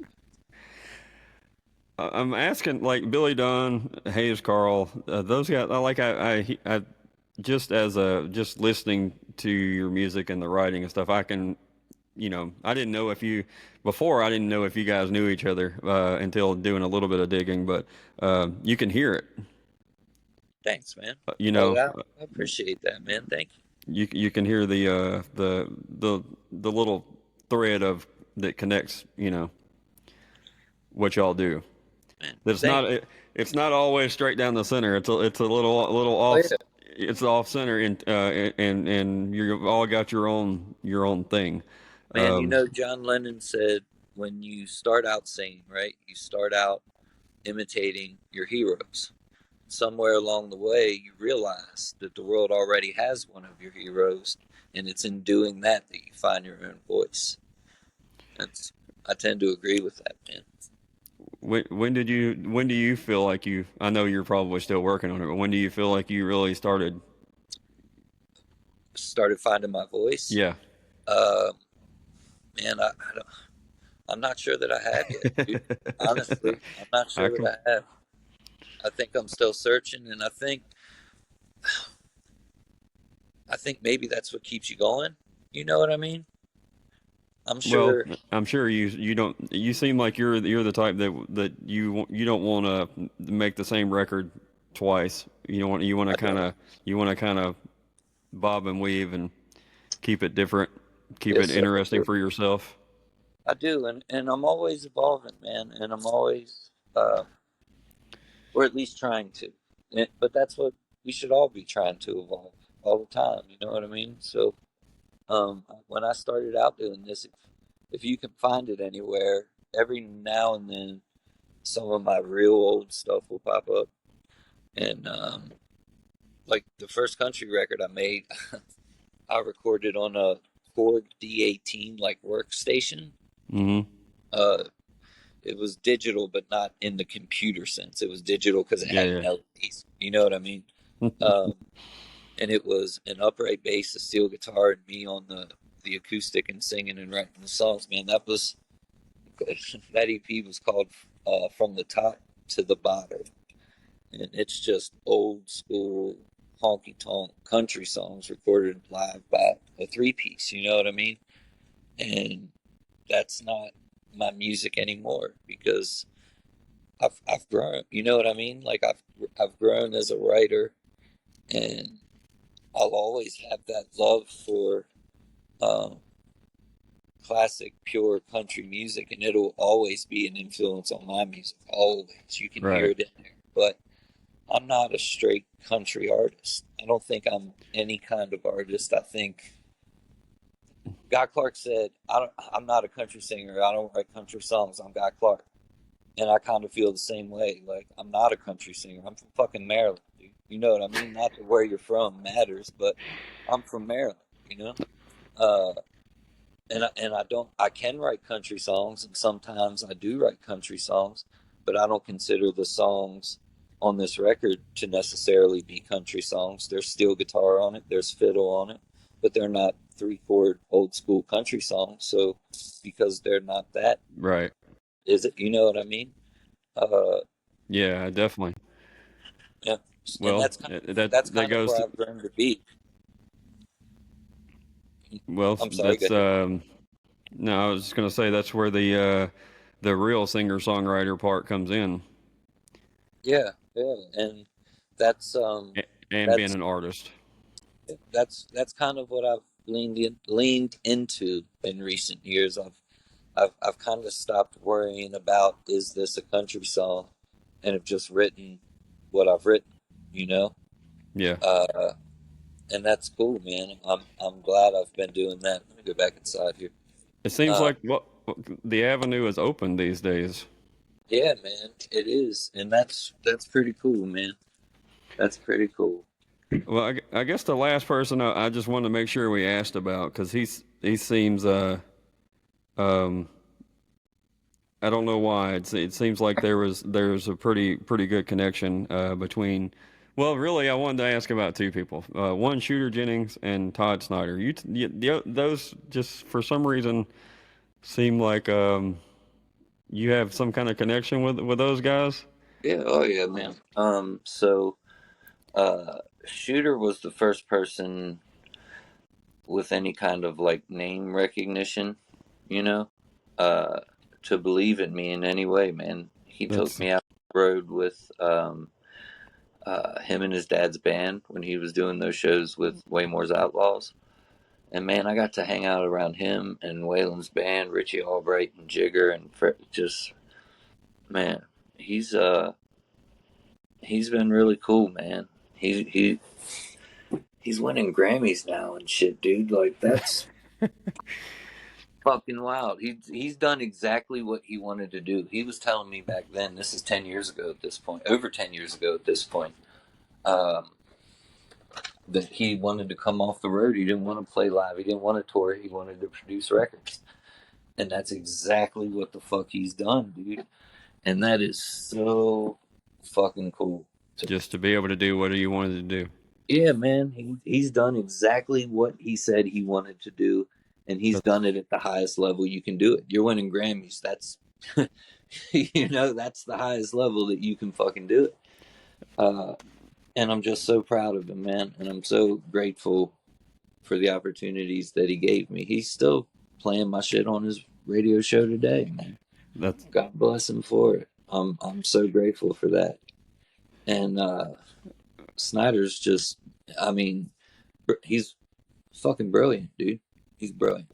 I'm asking like Billy Dunn, Hayes Carl, those guys. just listening to your music and the writing and stuff, I can, I didn't know if you before I didn't know if you guys knew each other until doing a little bit of digging, but you can hear it. Thanks, man. You Well, know, I appreciate that, man. Thank you. you can hear the little thread of that connects, what y'all do. Man, It's thank not you. it's not always straight down the center. It's a little Oh off. yeah, It's off center, and you've all got your own thing. man. You Um, know, John Lennon said when you start out singing, right, you start out imitating your heroes. Somewhere along the way, you realize that the world already has one of your heroes, and it's in doing that that you find your own voice. That's I tend to agree with that, man. when do you feel like you? I know you're probably still working on it, but when do you feel like you really started? Started finding my voice. Yeah. Uh, Man, I'm not sure that I have yet, dude. Honestly, I'm not I sure can. that I have. I think I'm still searching, and I think maybe that's what keeps you going. You know what I mean? I'm Well, sure. I'm sure you don't. You seem like you're the type that you don't want to make the same record twice. You want to I kind don't. of bob and weave and keep it different, keep Yes, it sir. I interesting do. for yourself. I do, and I'm always evolving, man, and I'm always, or at least trying to. But that's what we should all be trying to evolve all the time. You know what I mean? So, when I started out doing this, if you can find it anywhere, every now and then some of my real old stuff will pop up. And like the first country record I made, I recorded on a Korg D18 like workstation. Hmm. Uh, it was digital, but not in the computer sense. It was digital because it had Yeah, melodies. You know what I mean? yeah. Um, and it was an upright bass, a steel guitar, and me on the acoustic and singing and writing the songs. Man, that EP was called "From the Top to the Bottom," and it's just old school honky tonk country songs recorded live by a three piece. You know what I mean? And that's not my music anymore because I've grown. You know what I mean? Like I've grown as a writer, and I'll always have that love for um, classic, pure country music, and it'll always be an influence on my music. Always, you can hear Right. it in there. But I'm not a straight country artist. I don't think I'm any kind of artist. I think Guy Clark said, I'm not a country singer. I don't write country songs. I'm Guy Clark." And I kind of feel the same way. Like I'm not a country singer. I'm from fucking Maryland, dude. You know what I mean? Not that where you're from matters, but I'm from Maryland. You know, uh, and I don't. I can write country songs, and sometimes I do write country songs, but I don't consider the songs on this record to necessarily be country songs. There's steel guitar on it. There's fiddle on it, but they're not three chord old school country songs. So because they're not that, Right. is it? You know what I mean? Uh, Yeah, definitely. yeah, and Well, that's that kind of goes where to, I've grown to be. well, I'm sorry, go that's ahead. no, I was just gonna say that's where the real singer songwriter part comes in, Yeah, yeah, and that's and being that's an artist. that's kind of what I've leaned into in recent years. I've kind of stopped worrying about is this a country song, and have just written what I've written. You know, Yeah. uh, and that's cool, man. I'm glad I've been doing that. Let me go back inside here. It seems Uh, like the avenue is open these days. yeah, man, it is, and that's pretty cool, man. That's pretty cool. Well, I guess the last person I just wanted to make sure we asked about because he seems um I don't know why it seems like there's a pretty good connection between. Well, really, I wanted to ask about two people. One, Shooter Jennings and Todd Snyder. Those just for some reason seem like you have some kind of connection with those guys. Yeah, oh yeah, man. Shooter was the first person with any kind of like name recognition, you know, uh, to believe in me in any way, man. He took That's me out the road with him and his dad's band when he was doing those shows with Waymore's Outlaws. And man, I got to hang out around him and Waylon's band, Richie Albright and Jigger, and just man, he's uh he's been really cool, man. He he's winning Grammys now and shit, dude. Like that's fucking wild. He's done exactly what he wanted to do. He was telling me back then. This is 10 years ago at this point, over 10 years ago at this point. Um, that he wanted to come off the road. He didn't want to play live. He didn't want to tour. He wanted to produce records, and that's exactly what the fuck he's done, dude. And that is so fucking cool to me. just to be able to do what you wanted to do. Yeah, man, he's done exactly what he said he wanted to do, and he's That's done it at the highest level you can do it. You're winning Grammys. That's that's the highest level that you can fucking do it. Uh, and I'm just so proud of him, man, and I'm so grateful for the opportunities that he gave me. He's still playing my shit on his radio show today, man. that's God bless him for it. I'm so grateful for that. And Snyder's just, I mean, he's fucking brilliant, dude. He's brilliant.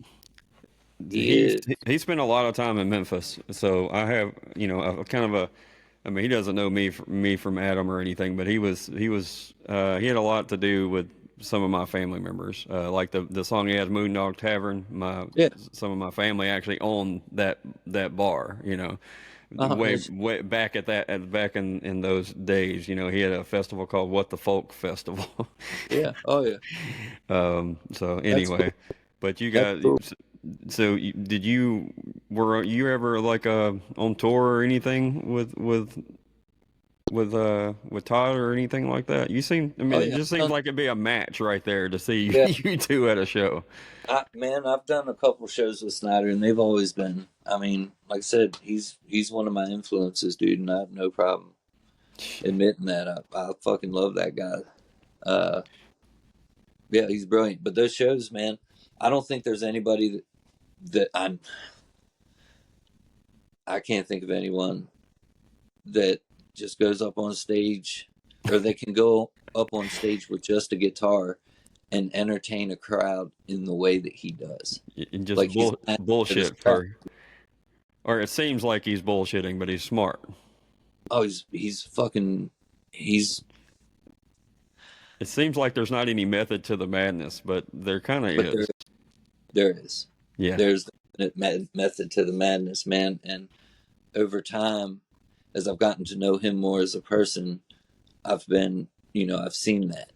He he's is. he spent a lot of time in Memphis, so I have a kind of a. I mean, he doesn't know me from Adam or anything, but he had a lot to do with some of my family members. Like the song he has, Moondog Tavern. Yeah. Some of my family actually owned that bar. It's, Way back back in those days. He had a festival called What the Folk Festival. yeah. Oh yeah. So That's cool. anyway, but you That's got cool. so were you ever like on tour or anything with Todd or anything like that? I Oh mean, it yeah. just seems like it'd be a match right there to see Yeah. you two at a show. Man, I've done a couple shows with Snyder, and they've always been. I mean, like I said, he's one of my influences, dude, and I have no problem admitting that. I fucking love that guy. Uh, yeah, he's brilliant. But those shows, man, I don't think there's anybody that I can't think of anyone that just goes up on stage, or they can go up on stage with just a guitar and entertain a crowd in the way that he does. And just Like he's a master of his bullshit craft. or it seems like he's bullshitting, but he's smart. Oh, he's fucking he's It seems like there's not any method to the madness, but there kind of but is. there is Yeah, there's the method to the madness, man. And over time, as I've gotten to know him more as a person, I've seen that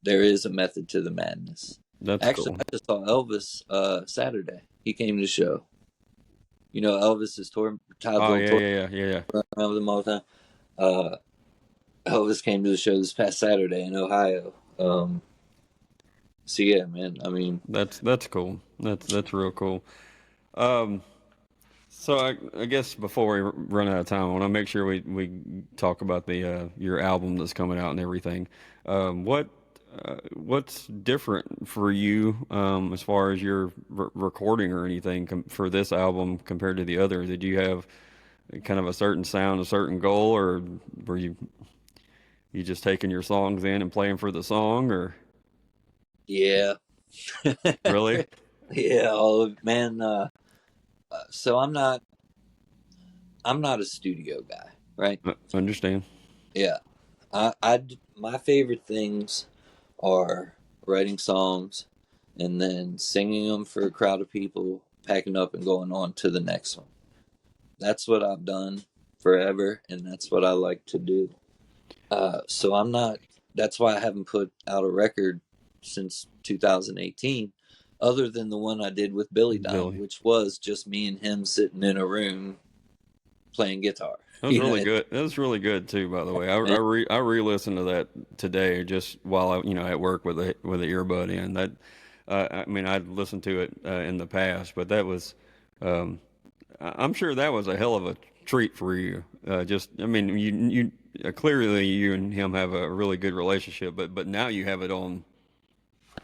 there is a method to the madness. that's Actually, cool. I just saw Elvis Saturday. He came to the show. Elvis is Todd's Oh on yeah, tour yeah, yeah, yeah, yeah. around with him all the time. Uh, Elvis came to the show this past Saturday in Ohio. So yeah, man. I mean, That's cool. That's real cool. Um, so I guess before we run out of time, I want to make sure we talk about the your album that's coming out and everything. What's different for you as far as your recording or anything for this album compared to the other? Did you have kind of a certain sound, a certain goal, or were you just taking your songs in and playing for the song, or yeah, really? yeah. Man. So I'm not a studio guy, right? Understand? Yeah. My favorite things are writing songs and then singing them for a crowd of people, packing up and going on to the next one. That's what I've done forever, and that's what I like to do. So I'm not. That's why I haven't put out a record since 2018, other than the one I did with Billy Don, Billy. which was just me and him sitting in a room playing guitar. That was really good. That was really good too, by the way. Man, I re-listened to that today just while I at work with a earbud in. That I mean I'd listened to it in the past, but that was I'm sure that was a hell of a treat for you. I mean, you clearly you and him have a really good relationship, but now you have it on.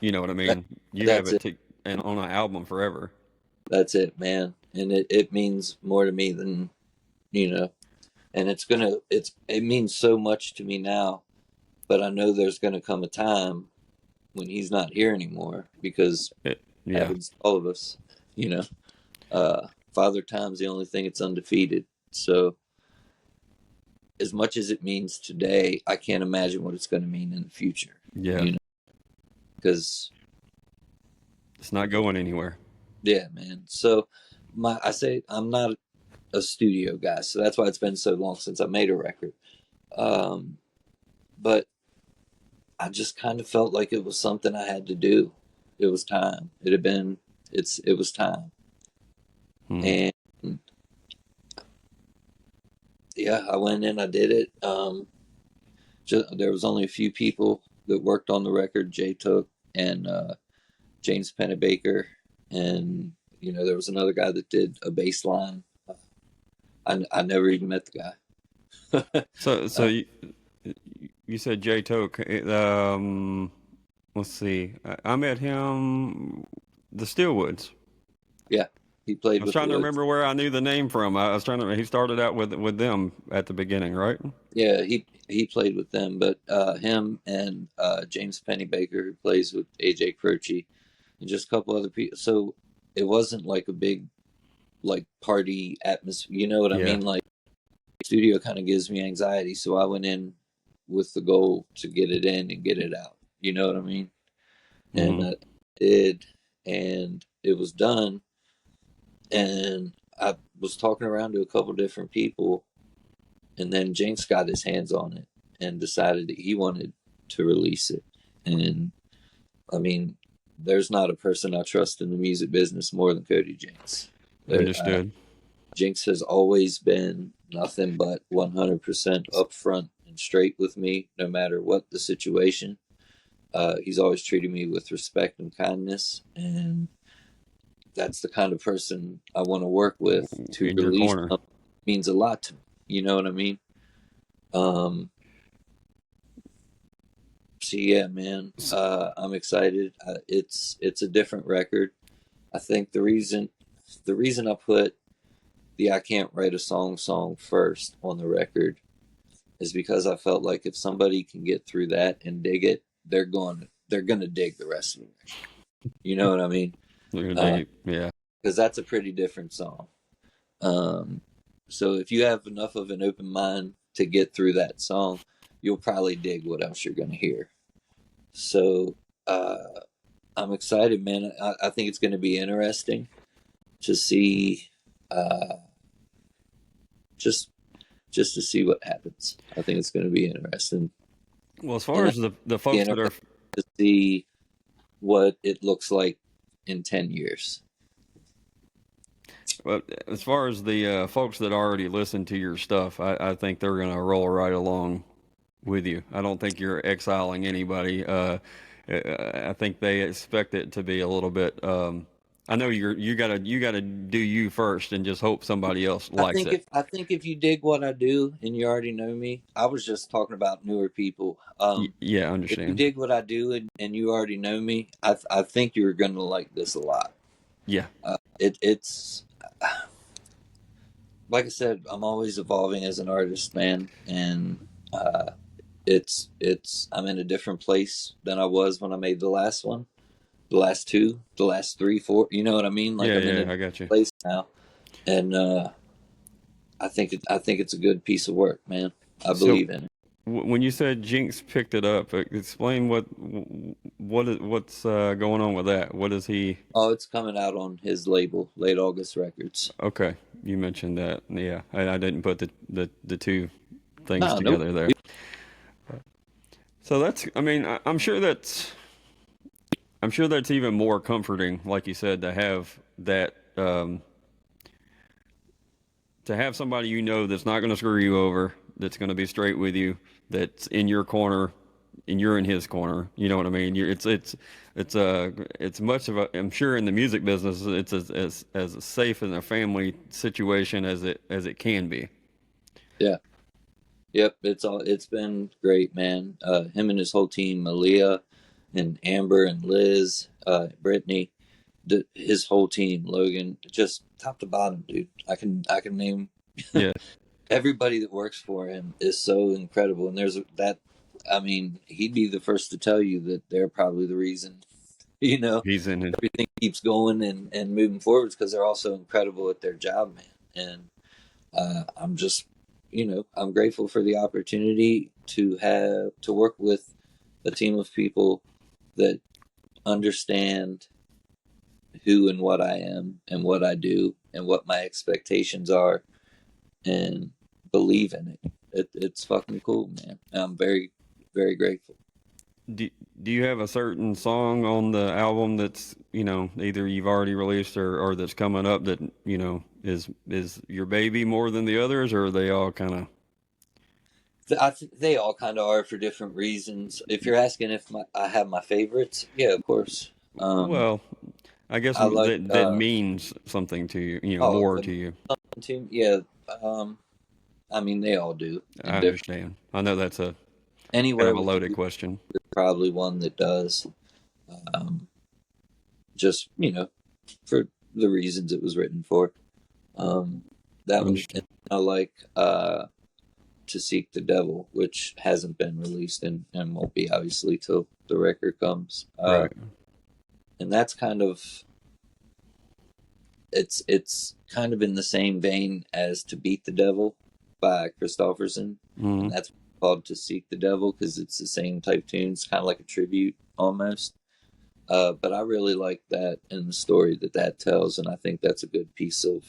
You know what I That, mean? You have that's it it. to, and on an album forever. That's it, man. And it means more to me than, you know, and it means so much to me now, but I know there's gonna come a time when he's not here anymore, because it Yeah, happens to all of us, you know. Father Time's the only thing that's undefeated. So as much as it means today, I can't imagine what it's going to mean in the future, yeah. you know, because It's not going anywhere. yeah, man. So I say I'm not a studio guy, so that's why it's been so long since I made a record. Um, but I just kind of felt like it was something I had to do. It was time. It was time. Hmm. And yeah, I went in, I did it. There was only a few people that worked on the record, Jay Took and James Pennebaker, and there was another guy that did a bass line. I never even met the guy. So you said Jay Toke. Let's see. I met him the Steelwoods. Yeah, he I played was with the trying to Woods. remember where I knew the name from. I was trying to. He started out with them at the beginning, right? Yeah, he played with them, but him and James Pennebaker, who plays with AJ Croce, and just a couple other people. So it wasn't like a big like party atmosphere. You know what I Yeah. mean? Like, studio kind of gives me anxiety, so I went in with the goal to get it in and get it out. You know what I mean? And Hmm. did, and it was done. And I was talking around to a couple different people, and then Jinx got his hands on it and decided that he wanted to release it. And I mean, there's not a person I trust in the music business more than Cody Jinx. Understood. Jinx has always been nothing but 100% upfront and straight with me, no matter what the situation. He's always treated me with respect and kindness, and that's the kind of person I want to work with to In your release corner. something that means a lot to me. You know what I mean? Um, so yeah, man, I'm excited. It's a different record. I think the reason I put the "I Can't Write a song" first on the record is because I felt like if somebody can get through that and dig it, they're gonna dig the rest of it. You know what I mean? Yeah. Because that's a pretty different song. Um, so if you have enough of an open mind to get through that song, you'll probably dig what else you're gonna hear. So I'm excited, man. I think it's going to be interesting to see, uh, just just to see what happens. I think it's going to be interesting, Well, as far and as the be folks that interesting are, to see what it looks like in 10 years. well, as far as the folks that already listen to your stuff, I think they're gonna roll right along with you. I don't think you're exiling anybody. I think they expect it to be a little bit. I know you gotta do you first and just hope somebody else likes it. I think if you dig what I do and you already know me, I was just talking about newer people. Yeah, I If you understand. dig what I do and you already know me, I think you're going to like this a lot. Yeah. It's like I said, I'm always evolving as an artist, man, and uh, it's I'm in a different place than I was when I made the last one, the last two, the last three, four. You know what I mean? Like, Yeah, I'm in a yeah, I different got you. place now, and I think it's a good piece of work, man. I So believe in it. when you said Jinx picked it up, explain what's going on with that. What is he? Oh, it's coming out on his label, Late August Records. Okay, you mentioned that. Yeah, I didn't put the two things No, nope. together there. So that's. I mean, I'm sure that's even more comforting, like you said, to have that. To have somebody you know that's not going to screw you over, that's going to be straight with you, that's in your corner, and you're in his corner. You know what I mean? It's much of a. I'm sure in the music business, it's as safe in a family situation as it can be. Yeah. Yep. It's been great, man. Him and his whole team, Malia and Amber and Liz, Brittany, his whole team, Logan, just top to bottom, dude. I can name Yeah, everybody that works for him is so incredible. And that, I mean, he'd be the first to tell you that they're probably the reason, you know, he's in it. everything keeps going and moving forwards because they're all so incredible at their job, man. And I'm just, I'm grateful for the opportunity to work with a team of people that understand who and what I am and what I do and what my expectations are and believe in it. It's fucking cool, man. I'm very, very grateful. Do, do you have a certain song on the album that's, either you've already released or that's coming up that, is your baby more than the others, or are they all kind of? I think they all kind of are for different reasons. If you're asking if I have my favorites, yeah, of course. Um, Well, I guess I like that means something to you, oh more the to you. team, yeah. Um, I mean they all do I in different. understand. I know that's a kind Anywhere of a with loaded you question. is probably one that does. Um, just for the reasons it was written for. Um, that one, and Understand. I like To Seek the Devil, which hasn't been released and won't be obviously till the record comes. Right. And that's kind of it's kind of in the same vein as To Beat the Devil by Christofferson, Mm-hmm. and that's called To Seek the Devil because it's the same type tunes, kind of like a tribute almost. But I really like that and the story that tells, and I think that's a good piece of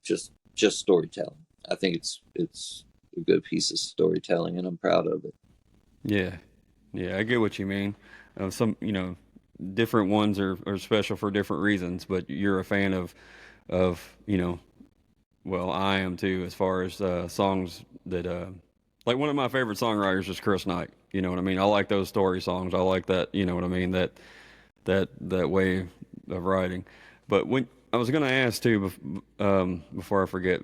just storytelling. I think it's a good piece of storytelling, and I'm proud of it. Yeah. Yeah, I get what you mean. Some, different ones are special for different reasons, but you're a fan of, well, I am too, as far as songs that, like one of my favorite songwriters is Chris Knight. You know what I mean? I like those story songs. I like that, you know what I mean? That way of writing. But when I was going to ask too, before I forget,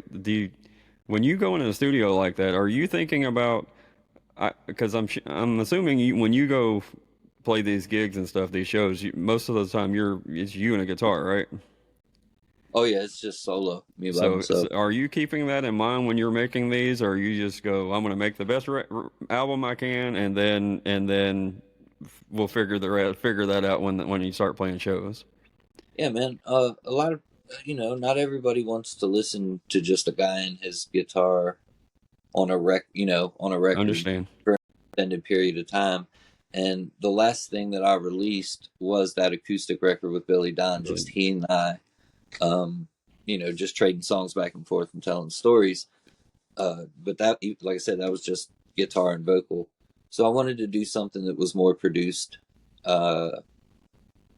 when you go into the studio like that, are you thinking about? Because I'm assuming when you go play these gigs and stuff, these shows, most of the time it's you and a guitar, right? Oh yeah, it's just solo, me by So myself. are you keeping that in mind when you're making these, or you just go, I'm going to make the best album I can, and then we'll figure that out when you start playing shows. Yeah, man. A lot of not everybody wants to listen to just a guy and his guitar on a record Understand? for an extended period of time. And the last thing that I released was that acoustic record with Billy Don, just he and I, just trading songs back and forth and telling stories. But that, like I said, that was just guitar and vocal. So I wanted to do something that was more produced, uh,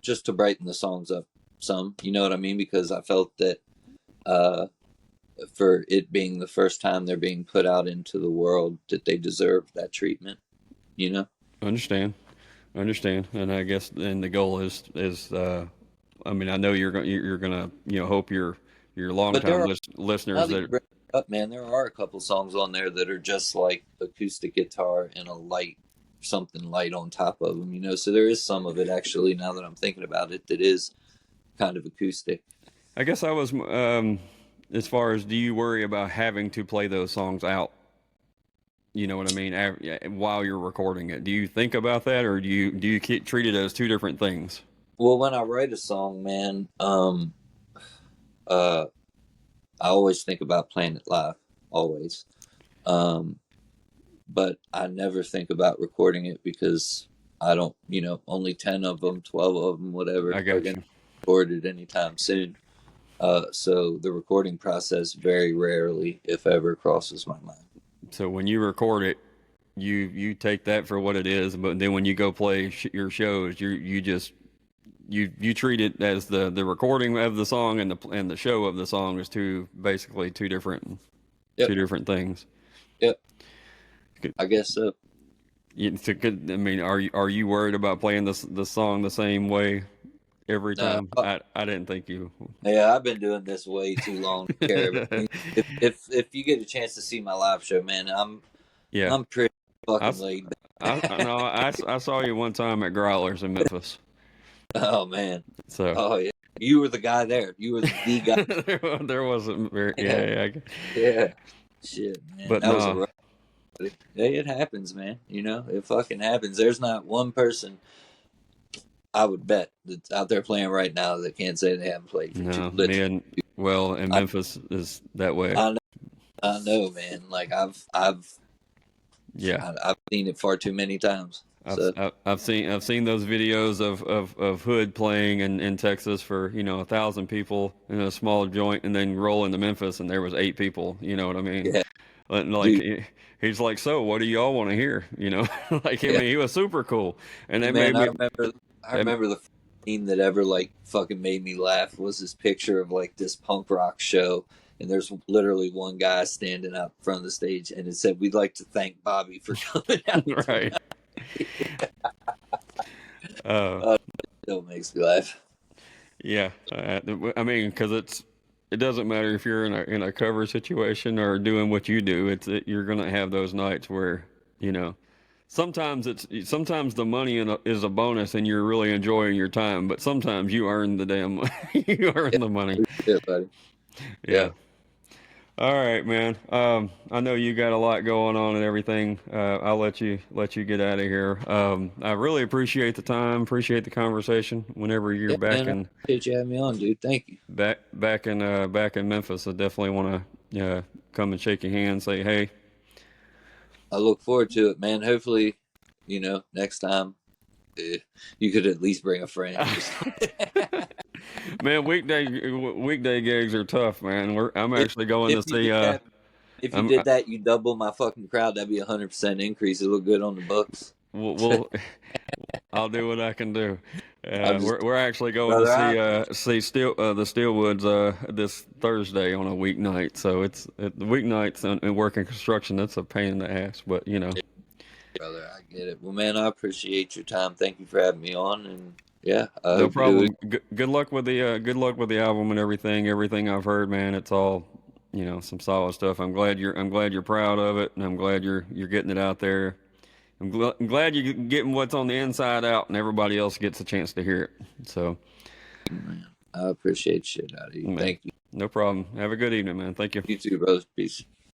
just to brighten the songs up some. You know what I mean? Because I felt that uh, for it being the first time they're being put out into the world, that they deserve that treatment. You know. Understand? Understand? And I guess then the goal is I mean, I know you're gonna hope your But there longtime are now listeners that you that bring it up, man, there are a couple songs on there that are just like acoustic guitar and a light, something light on top of them. So there is some of it actually. Now that I'm thinking about it, that is kind of acoustic. I guess I was as far as, do you worry about having to play those songs out? You know what I mean? While you're recording it, do you think about that, or do you treat it as two different things? Well, when I write a song, man, uh, I always think about playing it live, always. Um, but I never think about recording it because I don't, only 10 of them, 12 of them, whatever, I are got going to you. be recorded anytime soon. So the recording process very rarely, if ever, crosses my mind. So when you record it, you take that for what it is, but then when you go play your shows, you just you treat it as the recording of the song and the show of the song is basically Yep, two different things. yep, I guess so. I mean, are you worried about playing the song the same way? every No, time. I didn't think you. yeah, I've been doing this way too long to care about it. If you get a chance to see my live show, man, Yeah, I'm pretty I, fucking s- laid I know I saw you one time at Growlers in Memphis. Oh man. So Oh yeah. You were the guy there. You were the guy. there wasn't very Yeah. yeah. Yeah. Shit, man. But That was a no, rough. Hey, it happens, man. You know, it fucking happens. There's not one person I would bet that's out there playing right now that can't say they haven't played for two. no, me Literally, and well, and I, Memphis is that way. I know, I know, man. Like Yeah. I've seen it far too many times. So I've seen those videos of Hood playing in Texas for 1,000 people in a small joint and then rolling to Memphis and there was 8 people. You know what I mean? yeah, And like dude. he's like, so what do y'all want to hear? Like I Yeah, mean, he was super cool, and that man. made me. I That, remember the thing that ever like fucking made me laugh was this picture of like this punk rock show, and there's literally one guy standing out in front of the stage, and it said, "We'd like to thank Bobby for coming out right. tonight." Uh, It still makes me laugh. yeah. I mean, because it doesn't matter if you're in a cover situation or doing what you do. You're gonna have those nights where you know. Sometimes the money is a bonus and you're really enjoying your time, but sometimes you earn the damn you earn Yeah, the money. yeah, buddy. Yeah. Yeah, All right, man. I know you got a lot going on and everything. I'll let you get out of here. I really appreciate the time, appreciate the conversation. Whenever you're yeah, man. I appreciate you having me on, dude. Thank you. back in Memphis, I definitely want to come and shake your hand, say hey. I look forward to it, man. Hopefully, next time you could at least bring a friend. Man, weekday gigs are tough, man. I'm if actually going if to you see. did that, if you I'm did that, you double my fucking crowd. That'd be 100% increase. It look good on the books. we'll I'll do what I can do. I'm just, We're actually going to brother. see I the Steelwoods this Thursday on a weeknight. So the weeknights and working construction. That's a pain in the ass, but brother, I get it. Well, man, I appreciate your time. Thank you for having me on, and yeah, I no hope you do it. problem. Good luck with the album and everything. Everything I've heard, man, it's all some solid stuff. I'm glad you're proud of it, and I'm glad you're getting it out there. I'm glad you're getting what's on the inside out, and everybody else gets a chance to hear it. So, Man, I appreciate shit out of you. man, Thank you. no problem. Have a good evening, man. Thank you. You too, brother. Peace.